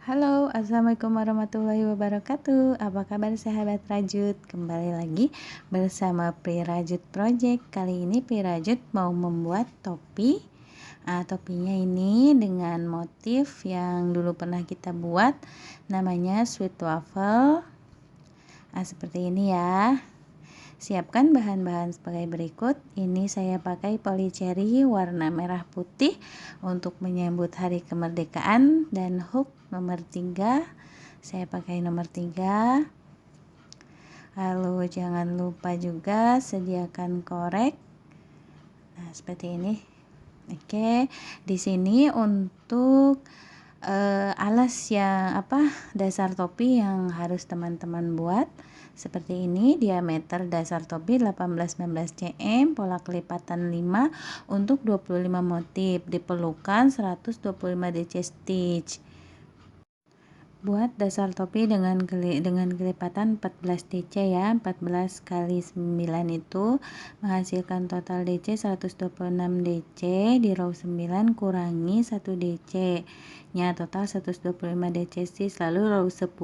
Halo, assalamualaikum warahmatullahi wabarakatuh. Apa kabar sahabat Rajut? Kembali lagi bersama Pri Rajut Project. Kali ini Pri Rajut mau membuat topi. Topinya ini dengan motif yang dulu pernah kita buat, namanya sweet waffle. Seperti ini ya. Siapkan bahan-bahan sebagai berikut. Ini saya pakai polycherry warna merah putih untuk menyambut hari kemerdekaan, dan hook nomor 3. Saya pakai nomor 3. Lalu jangan lupa juga sediakan korek. Nah, seperti ini. Oke, di sini untuk alas yang dasar topi yang harus teman-teman buat seperti ini. Diameter dasar topi 18-19 cm, pola kelipatan 5 untuk 25 motif, diperlukan 125 DC stitch. Buat dasar topi dengan kelipatan 14 DC ya. 14 kali 9 itu menghasilkan total DC 126 DC. Di row 9 kurangi 1 DC nya, total 125 DC stitch. Lalu row 10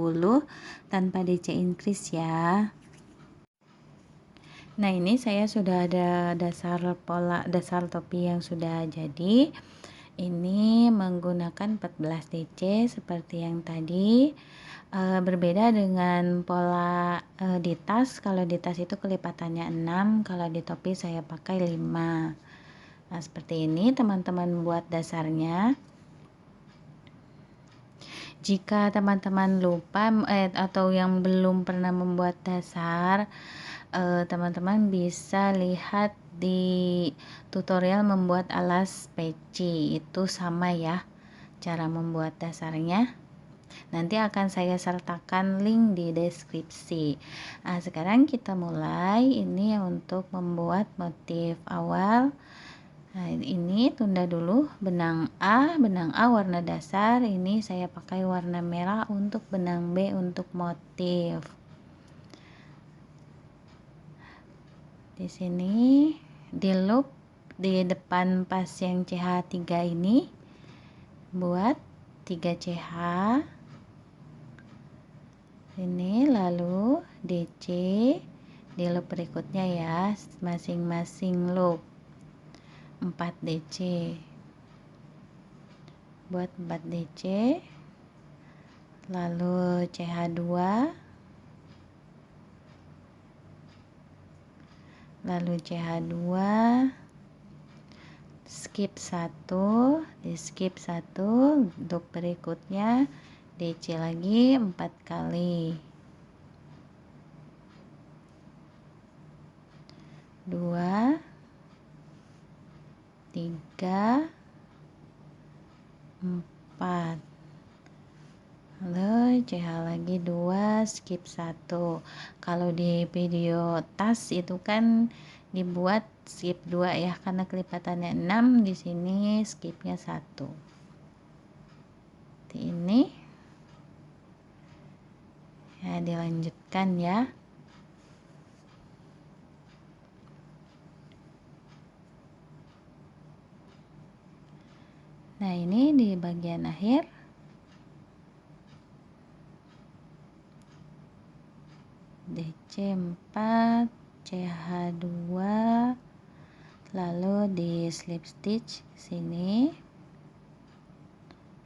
tanpa DC increase ya. Nah, ini saya sudah ada dasar topi yang sudah jadi. Ini menggunakan 14 DC seperti yang tadi. Berbeda dengan pola di tas. Kalau di tas itu kelipatannya 6, kalau di topi saya pakai 5. Nah, seperti ini teman-teman buat dasarnya. Jika teman-teman lupa atau yang belum pernah membuat dasar, teman-teman bisa lihat di tutorial membuat alas peci. Itu sama ya cara membuat dasarnya. Nanti akan saya sertakan link di deskripsi. Sekarang kita mulai. Ini untuk membuat motif awal. Nah, ini tunda dulu benang A warna dasar. Ini saya pakai warna merah untuk benang B untuk motif. Di sini di loop di depan pas yang CH3 ini buat 3 CH ini, lalu DC di loop berikutnya ya, masing-masing loop 4 DC. Buat 4 DC, lalu CH2, lalu CH2, skip 1, di skip 1, loop berikutnya DC lagi 4 kali, 2, 3, 4, lalu CH lagi 2, skip 1. Kalau di video tas itu kan dibuat skip 2 ya, karena kelipatannya 6, di sini skipnya 1. Ini ya, dilanjutkan ya. Nah, ini di bagian akhir DC 4, CH2, lalu di slip stitch sini.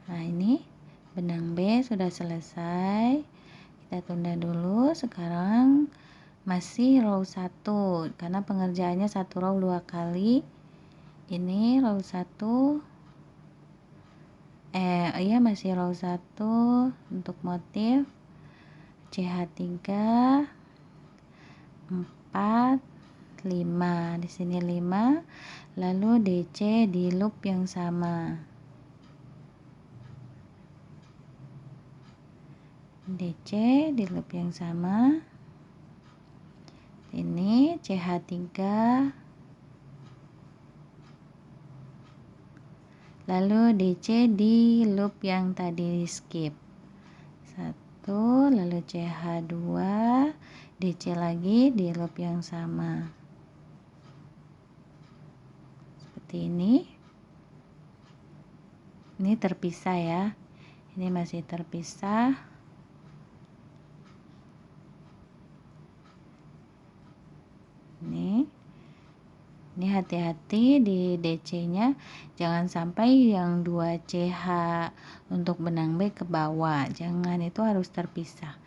Nah, ini benang B sudah selesai. Kita tunda dulu. Sekarang masih row 1 karena pengerjaannya 1 row 2 kali. Ini row 1, masih row 1 untuk motif CH3 4 5, di sini 5, lalu DC di loop yang sama, DC di loop yang sama. Ini CH3, lalu DC di loop yang tadi skip 1, lalu CH2, DC lagi di loop yang sama seperti ini terpisah ya. Ini masih terpisah. Ini hati-hati di DC-nya, jangan sampai yang 2CH untuk benang B ke bawah, jangan, itu harus terpisah.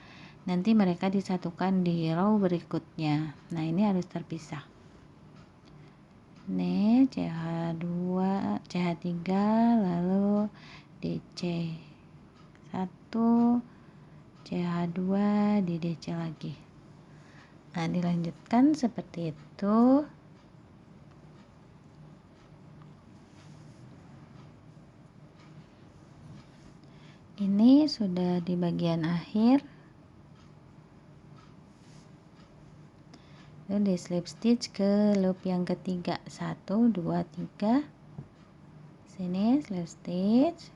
Nanti mereka disatukan di row berikutnya. Nah, ini harus terpisah. Ini CH2, CH3, lalu DC 1, CH2 di DC lagi. Nah, dilanjutkan seperti itu. Ini sudah di bagian akhir. Lalu di slip stitch ke loop yang ketiga, 1 2 3. Sini slip stitch.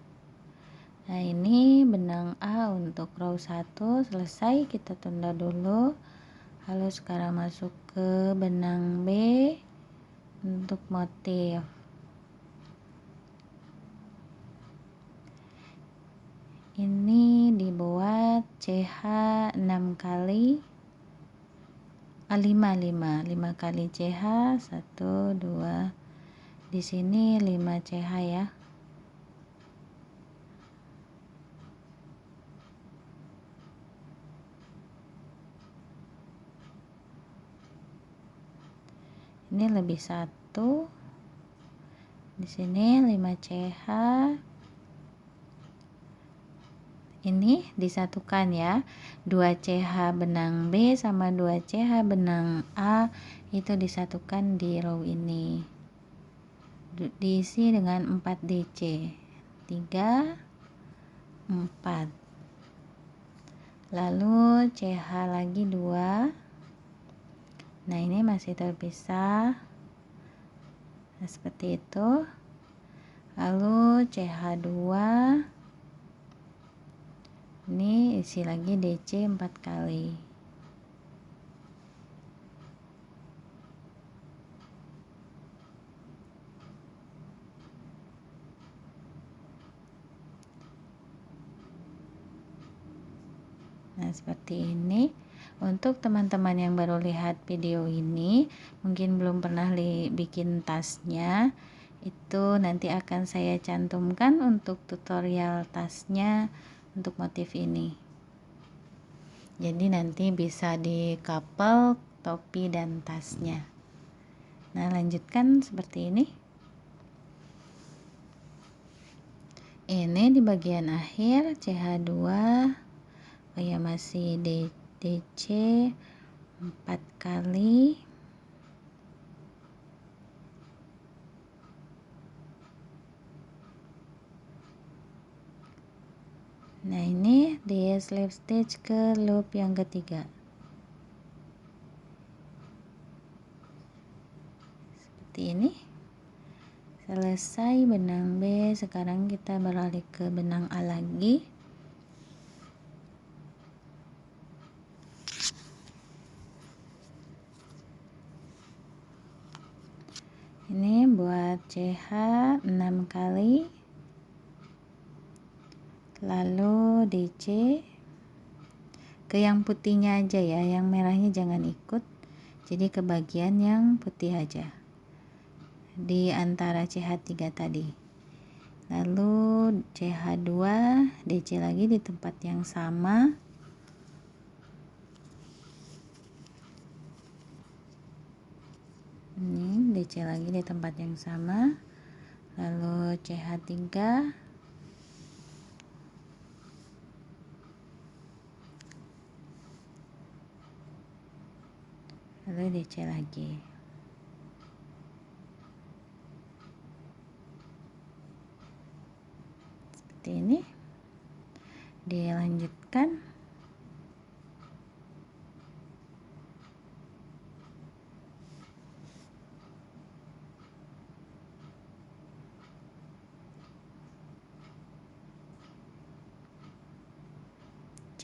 Nah, ini benang A untuk row 1 selesai, kita tunda dulu. Lalu sekarang masuk ke benang B untuk motif. Ini dibuat CH 6 kali, 5 kali CH, 1 2, di sini 5 CH ya. Ini lebih 1, di sini 5 CH. Ini disatukan ya, 2 CH benang B sama 2 CH benang A itu disatukan di row ini, diisi dengan 4 DC, 3 4, lalu CH lagi 2. Nah, ini masih terpisah, nah, seperti itu. Lalu CH 2, ini isi lagi DC 4 kali. Nah, seperti ini. Untuk teman-teman yang baru lihat video ini, mungkin belum pernah bikin tasnya, itu nanti akan saya cantumkan untuk tutorial tasnya untuk motif ini. Jadi nanti bisa di couple topi dan tasnya. Nah, lanjutkan seperti ini. Ini di bagian akhir CH2, oh ya, masih DC 4 kali. Nah, ini di slip stitch ke loop yang ketiga, seperti ini. Selesai benang B, sekarang kita beralih ke benang A lagi. Ini buat CH 6 kali, lalu DC ke yang putihnya aja ya, yang merahnya jangan ikut, jadi ke bagian yang putih aja di antara CH3 tadi. Lalu CH2 DC lagi di tempat yang sama. Ini DC lagi di tempat yang sama. Lalu CH3, lalu DC lagi. Seperti ini. Dilanjutkan.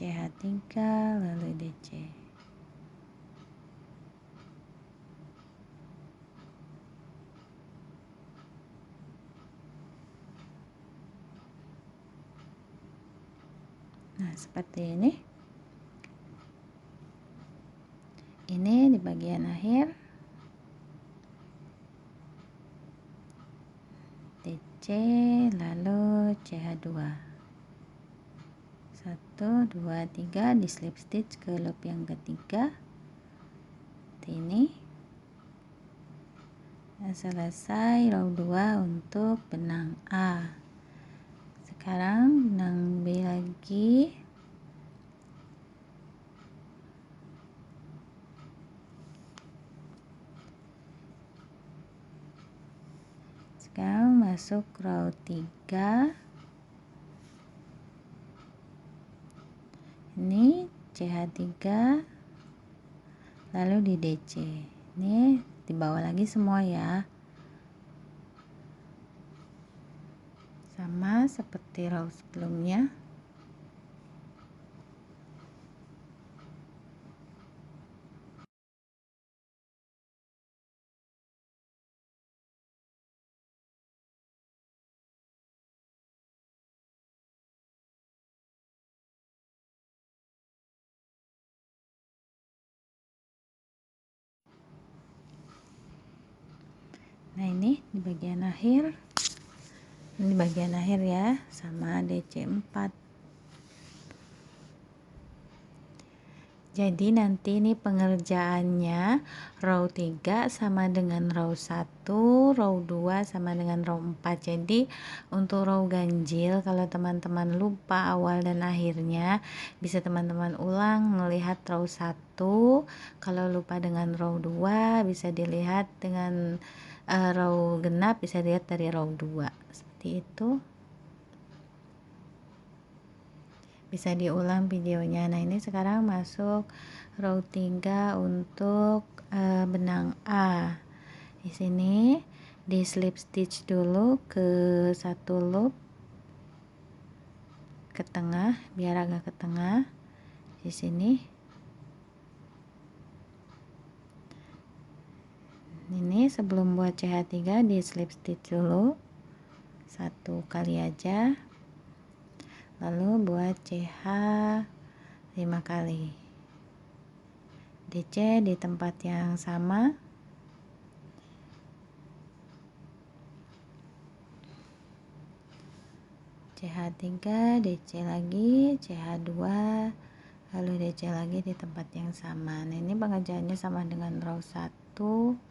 CH3 lalu DC. Nah, seperti ini di bagian akhir DC, lalu CH2 1 2 3 di slip stitch ke loop yang ketiga seperti ini. Nah, selesai row 2 untuk benang A. Sekarang benang B lagi. Sekarang masuk row 3. Ini CH3 lalu di DC. Ini di bawah lagi semua ya. Sama seperti row sebelumnya. Nah, ini di bagian akhir. Ini bagian akhir ya, sama DC 4. Jadi nanti ini pengerjaannya row 3 sama dengan row 1, row 2 sama dengan row 4. Jadi untuk row ganjil kalau teman-teman lupa awal dan akhirnya bisa teman-teman ulang melihat row 1. Kalau lupa dengan row 2 bisa dilihat dengan row genap, bisa dilihat dari row 2. Seperti itu. Bisa diulang videonya. Nah, ini sekarang masuk row 3 untuk benang A. Di sini di slip stitch dulu ke satu loop ke tengah biar agak ke tengah. Di sini ini sebelum buat CH3 di slip stitch dulu satu kali aja, lalu buat CH 5 kali, DC di tempat yang sama, CH3 DC lagi, CH2 lalu DC lagi di tempat yang sama. Nah, ini pengerjaannya sama dengan row 1.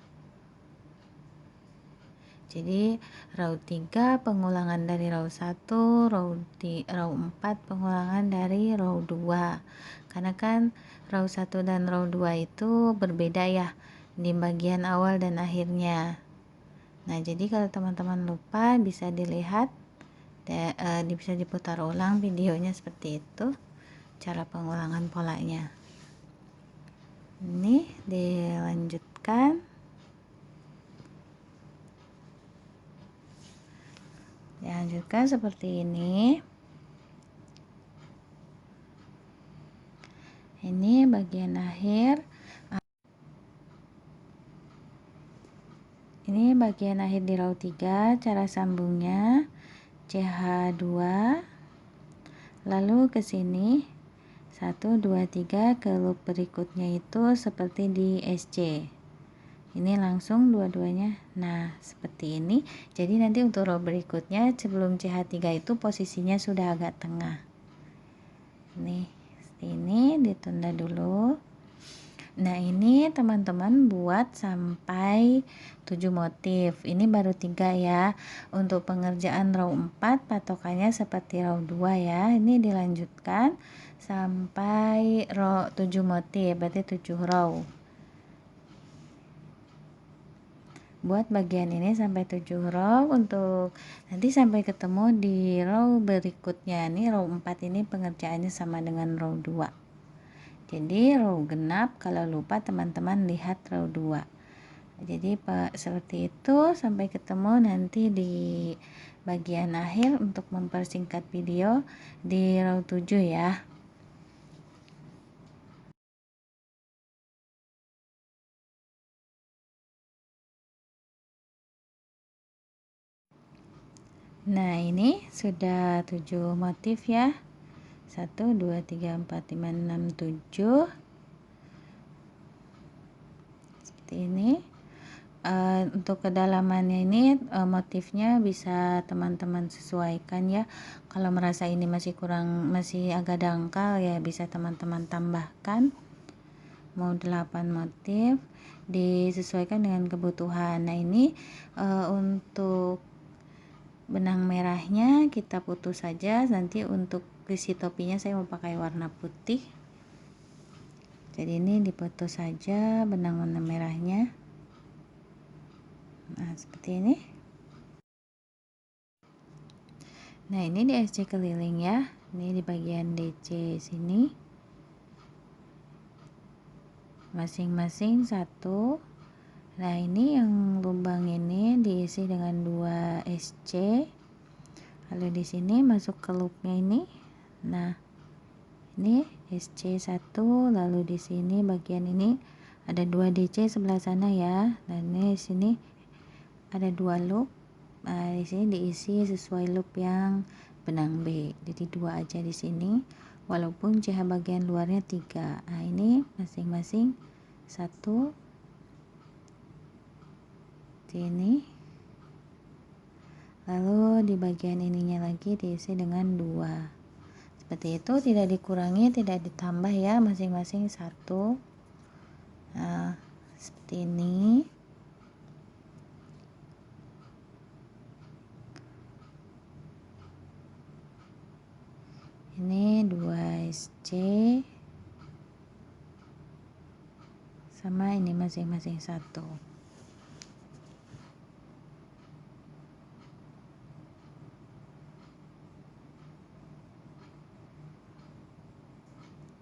Jadi row 3 pengulangan dari row 1, row 4 pengulangan dari row 2. Karena kan row 1 dan row 2 itu berbeda ya di bagian awal dan akhirnya. Nah, jadi kalau teman-teman lupa bisa dilihat bisa diputar ulang videonya seperti itu cara pengulangan polanya. Ini dilanjutkan. Dilanjutkan seperti ini. Ini bagian akhir. Ini bagian akhir di row 3, cara sambungnya CH2 lalu ke sini 1 2 3 ke loop berikutnya itu seperti di SC. Ini langsung dua-duanya. Nah, seperti ini. Jadi nanti untuk row berikutnya sebelum CH3 itu posisinya sudah agak tengah. Nih, seperti ini ditunda dulu. Nah, ini teman-teman buat sampai 7 motif. Ini baru 3 ya. Untuk pengerjaan row 4 patokannya seperti row 2 ya. Ini dilanjutkan sampai row 7 motif, berarti 7 row. Buat bagian ini sampai 7 row. Untuk nanti sampai ketemu di row berikutnya. Nih row 4 ini pengerjaannya sama dengan row 2. Jadi row genap, kalau lupa teman-teman lihat row 2. Jadi seperti itu. Sampai ketemu nanti di bagian akhir untuk mempersingkat video di row 7 ya. Nah, ini sudah 7 motif ya. 1 2 3 4 5 6 7 seperti ini. Untuk kedalamannya ini motifnya bisa teman-teman sesuaikan ya. Kalau merasa ini masih agak dangkal ya, bisa teman-teman tambahkan. Mau 8 motif, disesuaikan dengan kebutuhan. Nah ini untuk benang merahnya kita putus saja. Nanti untuk isi topinya saya mau pakai warna putih, jadi ini diputus saja benang merahnya. Nah seperti ini. Nah ini di SC keliling ya, ini di bagian DC sini masing-masing satu. Nah ini yang lubang ini diisi dengan 2 SC, lalu di sini masuk ke loopnya ini. Nah ini SC1, lalu di sini bagian ini ada 2 DC sebelah sana ya, dan ini di sini ada 2 loop. Nah, di sini diisi sesuai loop yang benang B. Jadi 2 aja di sini, walaupun CH bagian luarnya 3. Nah, ini masing-masing 1 ini. Lalu di bagian ininya lagi diisi dengan 2. Seperti itu, tidak dikurangi, tidak ditambah ya, masing-masing 1. Nah, seperti ini. Ini 2 SC sama ini masing-masing 1.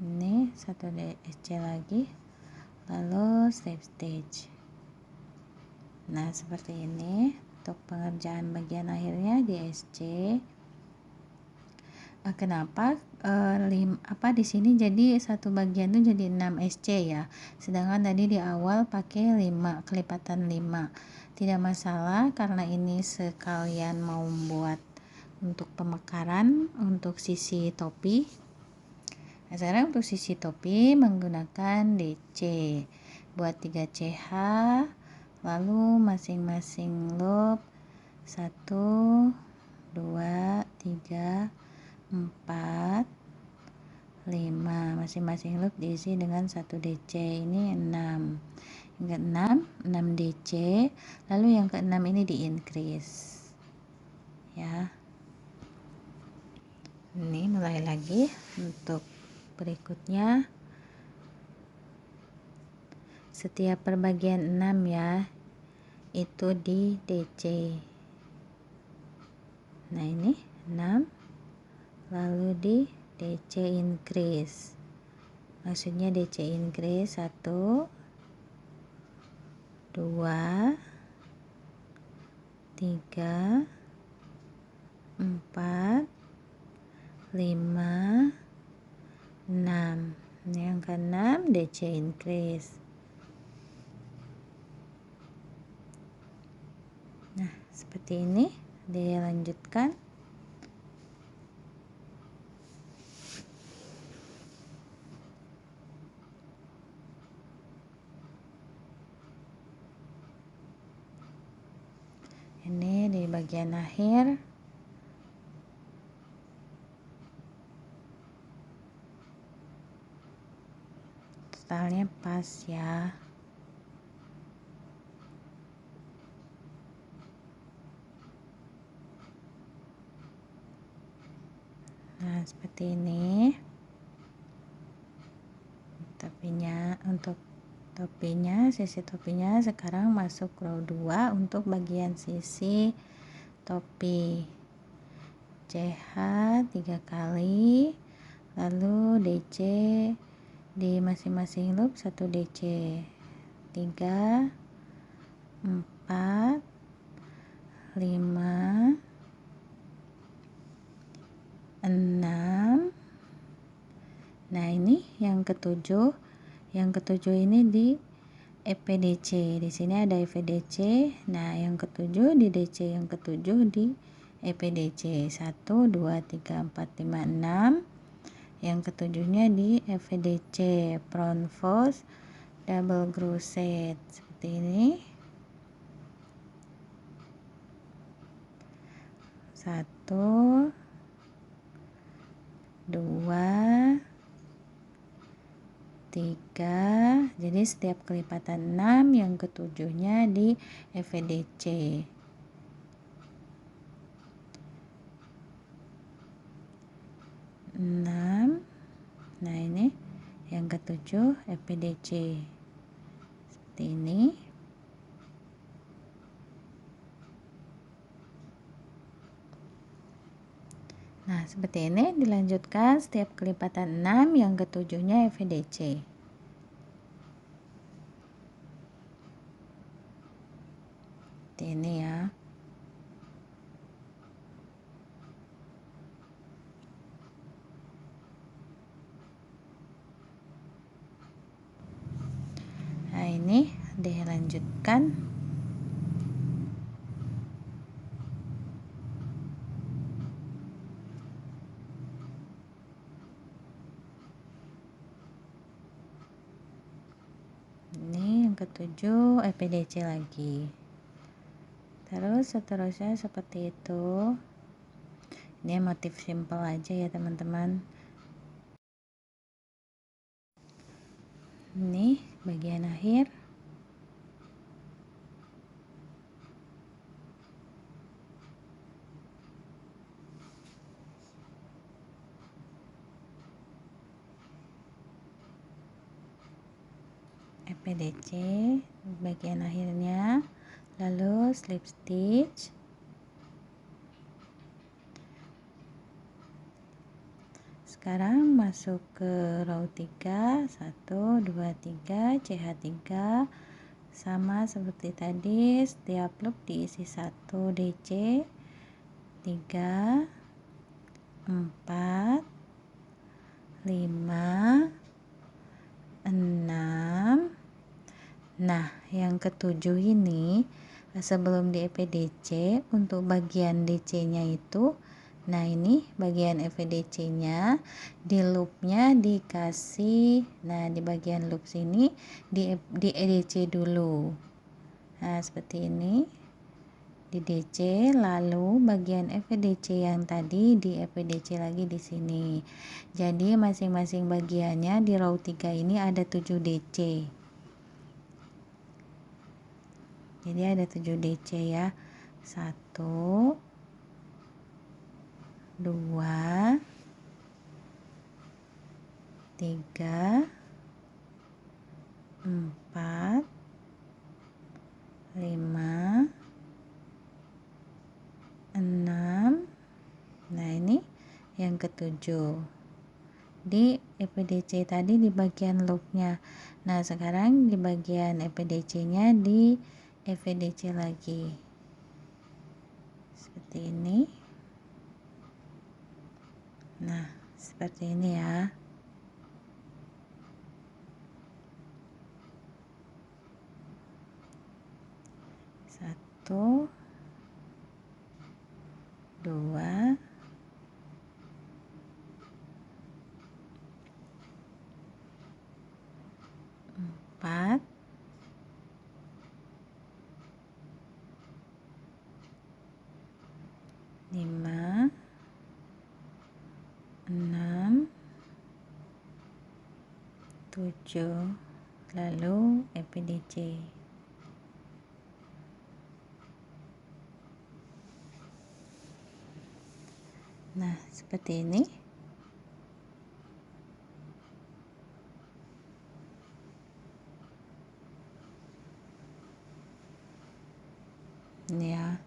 Ini 1 SC lagi, lalu stitch. Nah seperti ini untuk pengerjaan bagian akhirnya di SC. Kenapa di sini jadi satu bagian itu jadi 6 SC ya, sedangkan tadi di awal pakai 5 kelipatan 5. Tidak masalah karena ini sekalian mau buat untuk pemekaran untuk sisi topi. Nah, sekarang untuk sisi topi menggunakan DC buat 3 CH, lalu masing-masing loop 1 2 3 4 5, masing-masing loop diisi dengan 1 DC. Ini 6, hingga 6 DC, lalu yang ke-6 ini di increase ya. Ini mulai lagi untuk berikutnya, setiap perbagian 6 ya itu di DC. Nah ini 6, lalu di DC increase, maksudnya DC increase 1 2 3 4 5 6. Ini yang ke-6 DC increase. Nah seperti ini dilanjutkan. Ini di bagian akhir. Totalnya pas ya. Nah seperti ini topinya. Untuk topinya, sisi topinya sekarang masuk row 2 untuk bagian sisi topi. CH 3 kali, lalu DC di masing-masing loop 1 DC, 3 4 5 6. Nah ini yang ketujuh. Yang ketujuh ini di EPDC. Di sini ada EPDC. Nah yang ketujuh di DC yang ketujuh di EPDC. 1 2 3 4 5 6. yang ketujuhnya di FVDC, front fold double crochet seperti ini. 1 2 3, jadi setiap kelipatan 6 yang ketujuhnya di FVDC. 6. Nah, ini yang ketujuh FVDC seperti ini. Nah, seperti ini dilanjutkan setiap kelipatan 6 yang ketujuhnya FVDC. Seperti ini ya. Nah, ini dilanjutkan. Ini yang ketujuh FVDC lagi. Terus seterusnya seperti itu. Ini motif simple aja ya teman-teman. Ini bagian akhir. FVDC bagian akhirnya, lalu slip stitch. Sekarang masuk ke row 3, 1 2 3, CH3 sama seperti tadi, setiap loop diisi 1 DC, 3 4 5 6. Nah, yang ketujuh ini sebelum di FVDC untuk bagian DC-nya itu, nah ini bagian FVDC-nya di loopnya dikasih, nah di bagian loop sini di DC dulu. Nah, seperti ini di DC, lalu bagian FVDC yang tadi di FVDC lagi di sini. Jadi masing-masing bagiannya di row 3 ini ada 7 DC. Jadi ada 7 DC ya. 1 2 3 4 5 6. Nah, ini yang ketujuh di FVDC tadi di bagian loopnya. Nah, sekarang di bagian FVDC-nya di FVDC lagi seperti ini. Nah, seperti ini ya. Satu, dua, empat, lima, 6, 7, lalu FVDC. Nah, seperti ini. Ini ya,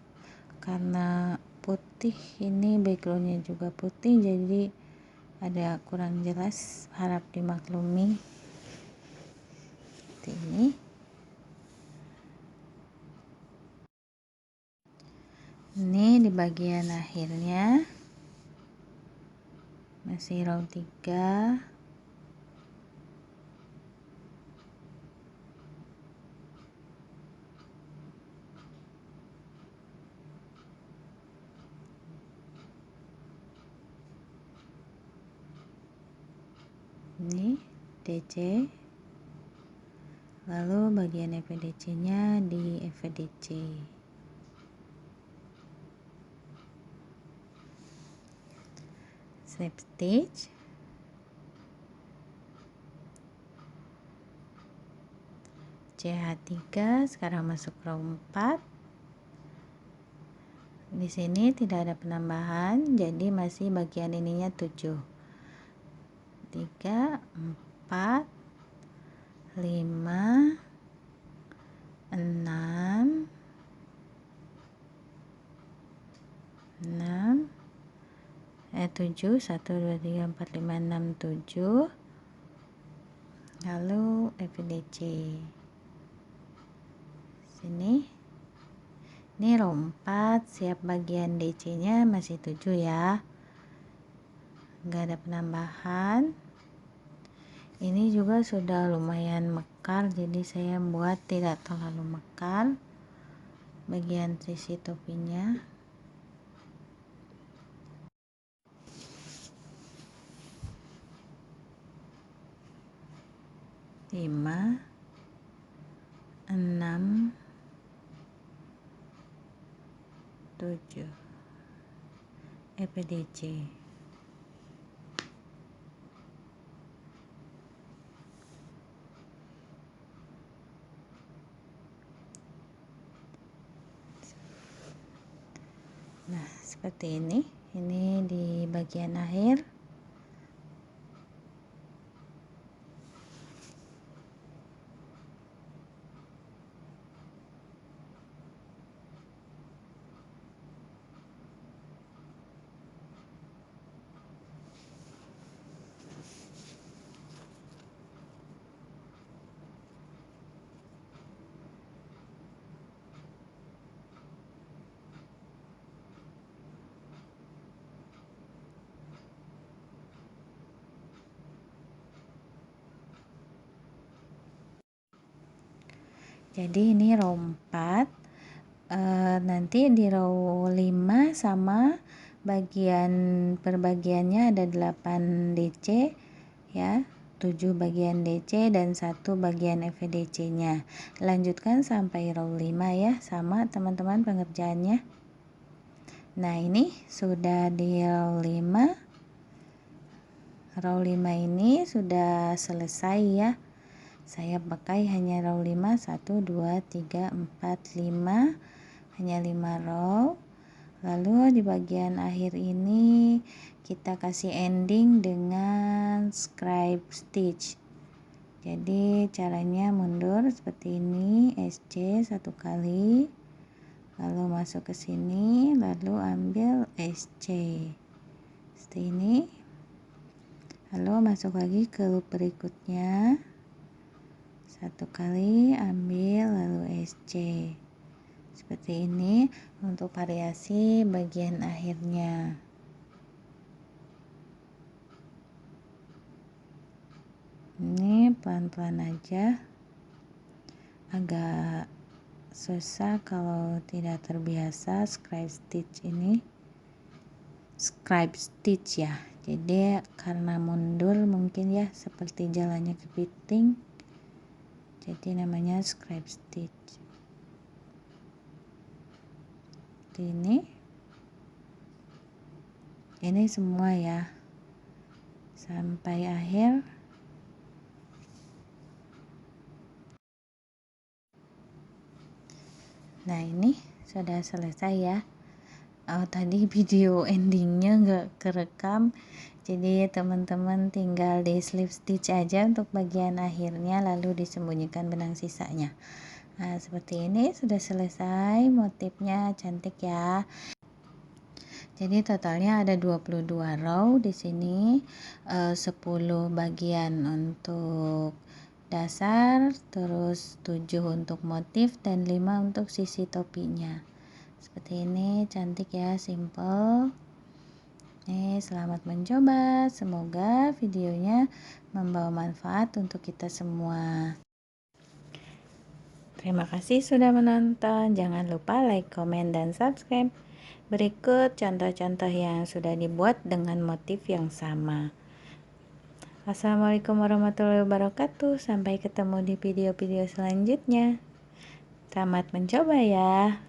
karena putih, ini backgroundnya juga putih, jadi ada kurang jelas, harap dimaklumi. Seperti ini. Ini di bagian akhirnya masih row 3. Ini DC, lalu bagian FVDC nya di FVDC. Slip stitch, CH3, sekarang masuk row 4. Di sini tidak ada penambahan, jadi masih bagian ininya 7. 3, 4, 5, 6, 7, 1, 2, 3, 4, 5, 6, 7. Lalu FVDC. Sini. Ini row 4, siap bagian DC nya masih 7 ya. Enggak ada penambahan. Ini juga sudah lumayan mekar, jadi saya buat tidak terlalu mekar bagian sisi topinya. 5, 6, 7 FVDC. Nah, seperti ini di bagian akhir. Jadi ini row 4. Nanti di row 5 sama bagian perbagiannya ada 8 DC ya, 7 bagian DC dan 1 bagian FVDC nya. Lanjutkan sampai row 5 ya, sama teman-teman pengerjaannya. Nah, ini sudah di row 5. Row 5 ini sudah selesai ya. Saya pakai hanya row 5, 1, 2, 3, 4, 5, hanya 5 row. Lalu di bagian akhir ini kita kasih ending dengan scribe stitch. Jadi caranya mundur seperti ini, SC 1 kali, lalu masuk ke sini, lalu ambil SC seperti ini, lalu masuk lagi ke loop berikutnya, 1 kali, ambil, lalu SC seperti ini untuk variasi bagian akhirnya. Ini pelan-pelan aja, agak susah kalau tidak terbiasa scribe stitch ini. Scribe stitch ya, jadi karena mundur mungkin ya, seperti jalannya kepiting, jadi namanya scribe stitch. Ini semua ya sampai akhir. Nah, ini sudah selesai ya. Tadi video endingnya nggak kerekam, jadi teman-teman tinggal di slip stitch aja untuk bagian akhirnya, lalu disembunyikan benang sisanya. Nah, seperti ini sudah selesai, motifnya cantik ya. Jadi totalnya ada 22 row di sini, 10 bagian untuk dasar, terus 7 untuk motif dan 5 untuk sisi topinya. Seperti ini, cantik ya, simple. Selamat mencoba, semoga videonya membawa manfaat untuk kita semua. Terima kasih sudah menonton, jangan lupa like, komen, dan subscribe. Berikut contoh-contoh yang sudah dibuat dengan motif yang sama. Assalamualaikum warahmatullahi wabarakatuh. Sampai ketemu di video-video selanjutnya. Selamat mencoba ya.